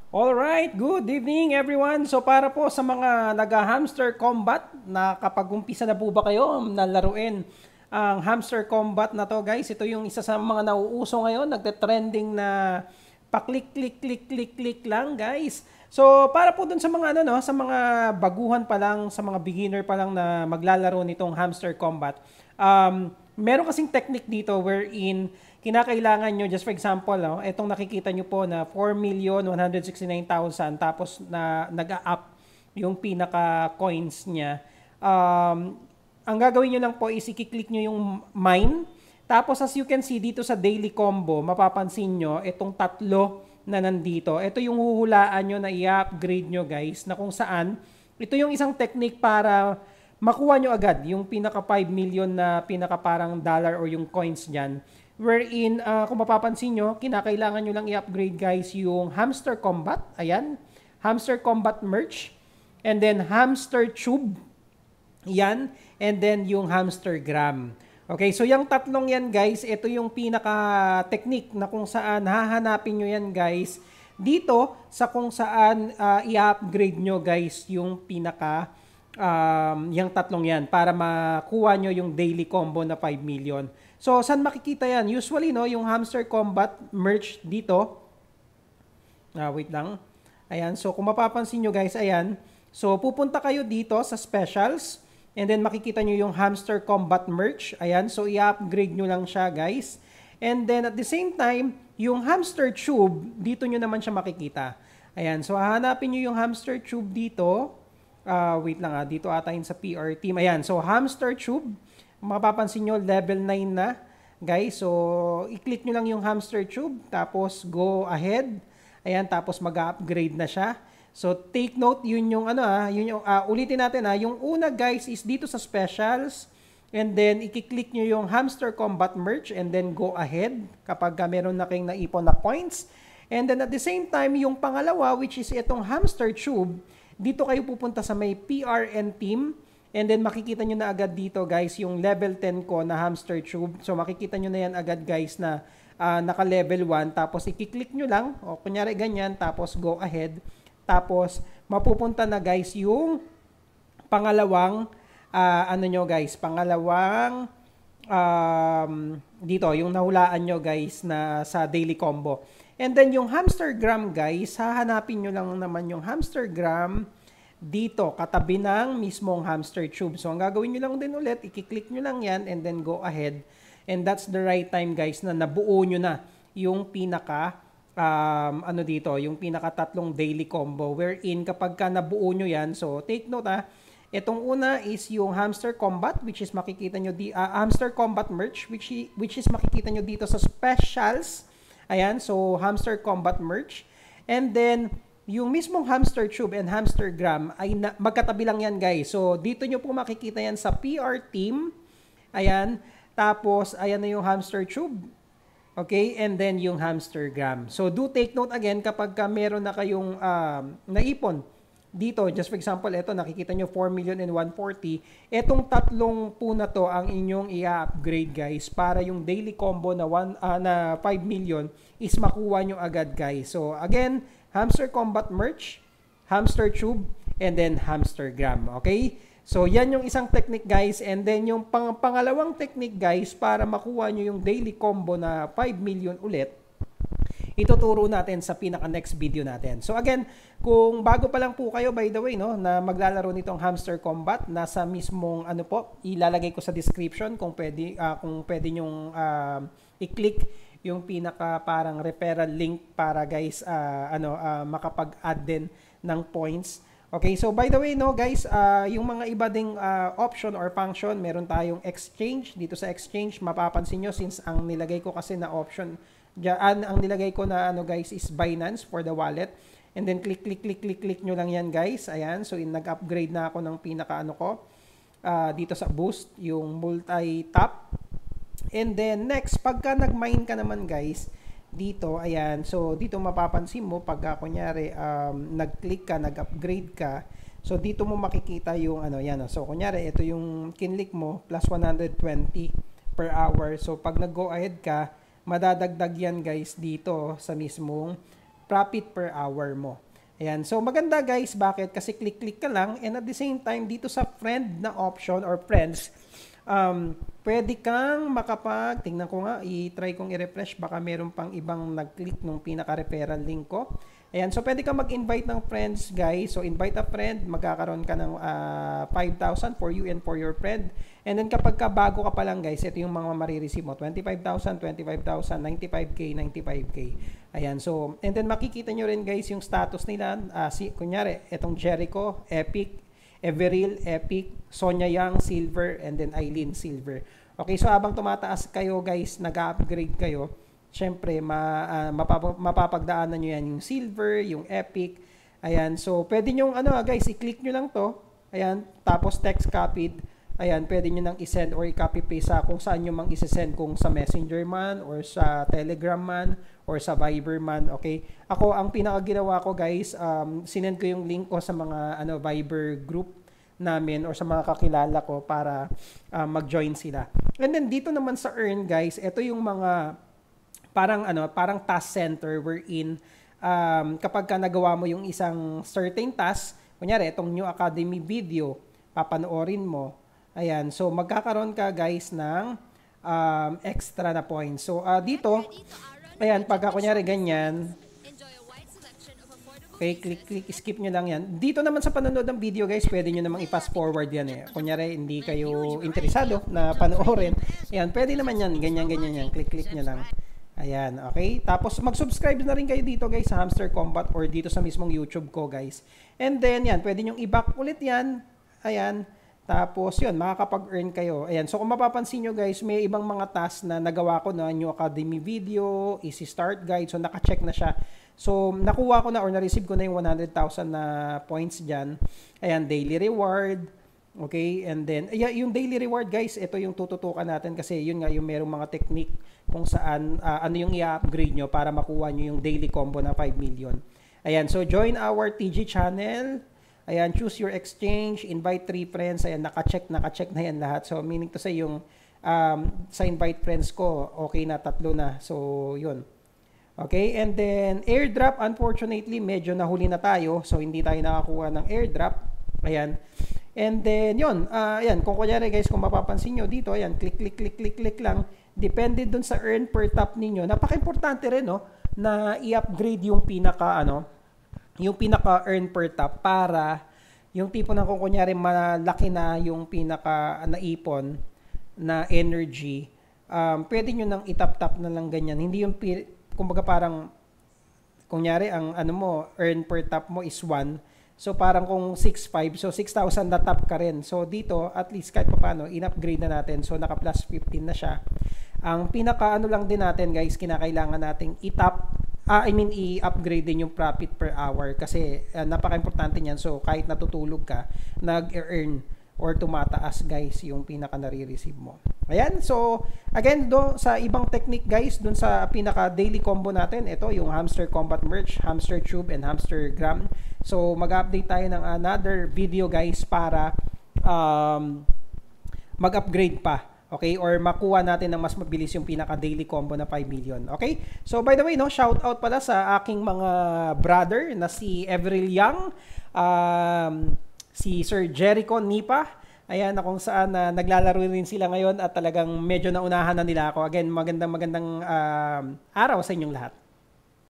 Alright, good evening everyone. So para po sa mga nag-hamster combat, nakapag-umpisa na po ba kayo na laruin ang hamster combat na to guys? Ito yung isa sa mga nauuso ngayon, nagte-trending na pa-click, click, click, click, click lang guys. So para po dun sa mga ano no, sa mga baguhan pa lang, sa mga beginner pa lang na maglalaro nitong hamster combat. Meron kasing technique dito wherein kinakailangan nyo, just for example, no, itong nakikita nyo po na 4,169,000 tapos na nag-up yung pinaka-coins niya. Ang gagawin nyo lang po is i-click nyo yung mine. Tapos as you can see dito sa daily combo, mapapansin nyo itong tatlo na nandito. Ito yung huhulaan nyo na i-upgrade nyo guys, na kung saan, ito yung isang technique para makuha nyo agad yung pinaka 5 million na pinaka parang dollar or yung coins dyan. Wherein, kung mapapansin nyo, kinakailangan nyo lang i-upgrade guys yung Hamster Combat. Ayan. Hamster Combat Merch. And then Hamster Tube. Yan. And then yung Hamster Gram. Okay, so yung tatlong yan guys, ito yung pinaka-technique na kung saan hahanapin nyo yan guys. Dito, sa kung saan i-upgrade nyo guys yung pinaka yung tatlong yan para makuha nyo yung daily combo na 5 million. So, saan makikita yan? Usually, no, yung Hamster Combat merch dito. Wait lang. Ayan, so kung mapapansin nyo guys, ayan. So, pupunta kayo dito sa specials. And then, makikita nyo yung Hamster Combat merch. Ayan, so i-upgrade nyo lang siya guys. And then, at the same time, yung Hamster Tube, dito nyo naman siya makikita. Ayan, so hahanapin nyo yung Hamster Tube dito. Wait lang dito ata yun sa PR team. Ayan, so Hamster Tube. Mapapansin nyo, level 9 na. Guys, so i-click nyo lang yung Hamster Tube. Tapos go ahead. Ayan, tapos mag-upgrade na siya. So take note, yun yung ano yun yung, ulitin natin yung una guys is dito sa specials. And then i-click nyo yung Hamster Combat Merch and then go ahead kapag meron na kayong naipon na points. And then at the same time, yung pangalawa which is itong Hamster Tube, dito kayo pupunta sa may PRN team. And then makikita nyo na agad dito guys yung level 10 ko na Hamster Tube. So makikita nyo na yan agad guys na naka level 1. Tapos i-click nyo lang. O kunyari ganyan. Tapos go ahead. Tapos mapupunta na guys yung pangalawang ano nyo guys. Pangalawang dito yung nahulaan nyo guys na sa daily combo. And then yung Hamster Gram guys. Hahanapin nyo lang naman yung Hamster Gram dito, katabi ng mismong Hamster Tube. So, ang gagawin nyo lang din ulit, i-click nyo lang yan and then go ahead. And that's the right time guys na nabuo nyo na yung pinaka, ano dito, yung pinaka tatlong daily combo. Wherein kapag ka nabuo nyo yan, so take note itong una is yung Hamster Combat, which is makikita nyo, Hamster Combat Merch, which is makikita nyo dito sa specials. Ayan, so Hamster Combat Merch. And then, yung mismong Hamster Tube and Hamster Gram ay magkatabi lang yan guys. So dito nyo po makikita yan sa PR team. Ayan. Tapos ayan na yung Hamster Tube. Okay. And then yung Hamster Gram. So do take note again kapag meron na kayong naipon. Dito, just for example, ito nakikita nyo 4,140,000. Etong tatlong po na to ang inyong i-upgrade guys para yung daily combo na 5 million is makuha nyo agad guys. So again, Hamster Combat Merch, Hamster Tube, and then Hamster Gram. Okay? So, yan yung isang technique guys. And then yung pangalawang technique guys para makuha nyo yung daily combo na 5 million ulit, ituturo natin sa pinaka-next video natin. So, again, kung bago pa lang po kayo, by the way, no, na maglalaro nitong Hamster Combat, nasa mismong, ano po, ilalagay ko sa description kung pwede nyong i-click yung pinaka parang referral link para guys makapag-add din ng points. Okay, so by the way no guys, yung mga iba ding option or function, meron tayong exchange. Dito sa exchange, mapapansin nyo since ang nilagay ko kasi na option diyan, ang nilagay ko na ano guys is Binance for the wallet. And then click nyo lang yan guys. Ayan, so nag-upgrade na ako ng pinaka ano ko dito sa boost, yung multi-tap. And then next, pagka nag-mine ka naman guys, dito, ayan, so dito mapapansin mo, pagka kunyari nag-click ka, nag-upgrade ka, so dito mo makikita yung ano, yan. So kunyari, ito yung kinlik mo, plus 120 per hour. So pag nag-go ahead ka, madadagdag yan guys dito sa mismong profit per hour mo. Ayan. So, maganda guys. Bakit? Kasi click-click ka lang and at the same time, dito sa friend na option or friends, pwede kang tingnan ko nga, i-try kong i-refresh, baka meron pang ibang nag-click nung pinaka-referral link ko. Ayan, so pwede kang mag-invite ng friends guys. So invite a friend, magkakaroon ka ng 5,000 for you and for your friend. And then kapag bago ka pa lang guys, ito yung mga marireceive mo, 25,000, 25,000, 95k, 95k. Ayan, so and then makikita nyo rin guys yung status nila. Kunyari, itong Jericho, Epic, Everil, Epic, Sonia Young, Silver, and then Eileen, Silver. Okay, so habang tumataas kayo guys, nag-upgrade kayo, syempre, mapapagdaanan nyo yan yung Silver, yung Epic. Ayan, so pwede nyo, guys, i-click nyo lang to. Ayan, tapos text copied. Ayan, pwede nyo nang i-send or i-copy paste sa kung saan nyo mang i-send, kung sa Messenger man, or sa Telegram man, or sa Viber man, okay? Ako, ang pinakaginawa ko, guys, sinend ko yung link ko sa mga Viber group namin or sa mga kakilala ko para mag-join sila. And then, dito naman sa Earn, guys, ito yung mga parang task center wherein kapag ka nagawa mo yung isang certain task, kunyari, itong new academy video, papanoorin mo, ayan, so magkakaroon ka guys ng extra na points. So dito, ayan, pagka kunyari ganyan, okay, click, skip nyo lang yan. Dito naman sa panonood ng video guys, pwede nyo namang i-fast forward yan eh. Kunyari, hindi kayo interesado na panoorin, ayan, pwede naman yan, ganyan yan, click nyo lang. Ayan, okay? Tapos mag-subscribe na rin kayo dito guys sa Hamster Combat or dito sa mismong YouTube ko guys. And then yan, pwede nyo i-back ulit yan. Ayan. Tapos yun, makakapag-earn kayo. Ayan, so kung mapapansin nyo guys, may ibang mga tasks na nagawa ko na New Academy video, Easy Start Guide. So naka-check na siya. So nakuha ko na or na-receive ko na yung 100,000 na points dyan. Ayan, daily reward. Okay, and then, yung daily reward guys, ito yung tututukan natin kasi yun nga yung merong mga technique kung saan, ano yung i-upgrade nyo para makuha nyo yung daily combo na 5 million. Ayan, so join our TG channel. Ayan, choose your exchange, invite 3 friends. Ayan, naka-check na yan lahat. So, meaning to say yung sa invite friends ko, okay na, 3 na. So, yun. Okay, and then airdrop, unfortunately, medyo nahuli na tayo. So, hindi tayo nakakuha ng airdrop. Ayan. And then, yun, ayan, kung kunyari guys, kung mapapansin nyo dito, ayan, click lang. Depende dun sa earn per tap ninyo. Napaka-importante rin, no, na i-upgrade yung yung pinaka-earn per tap para yung tipo na kung kunyari malaki na yung pinaka-naipon na energy, pwede nyo nang itap-tap na lang ganyan. Hindi yung, kumbaga parang, kunyari, ang earn per tap mo is 1. So, parang kung 6,500, so 6,000 na tap ka rin. So, dito, at least kahit pa paano, in-upgrade na natin. So, naka plus 15 na siya. Ang pinaka-ano lang din natin, guys, kinakailangan nating i-upgrade din yung profit per hour. Kasi, napaka-importante niyan. So, kahit natutulog ka, nag-earn or tumataas, guys, yung pinaka-nare-receive mo. Ayan. So, again, sa ibang technique, guys, dun sa pinaka-daily combo natin, ito, yung Hamster Combat Merch, Hamster Tube, and Hamster Gram. So, mag-update tayo ng another video guys para mag-upgrade pa. Okay? Or makuha natin ng mas mabilis yung pinaka-daily combo na 5 million. Okay? So, by the way, no, shout out pala sa aking mga brother na si Everil Young, si Sir Jericho Nipa. Ayan, na kung saan naglalaro rin sila ngayon at talagang medyo naunahan na nila ako. Again, magandang araw sa inyong lahat.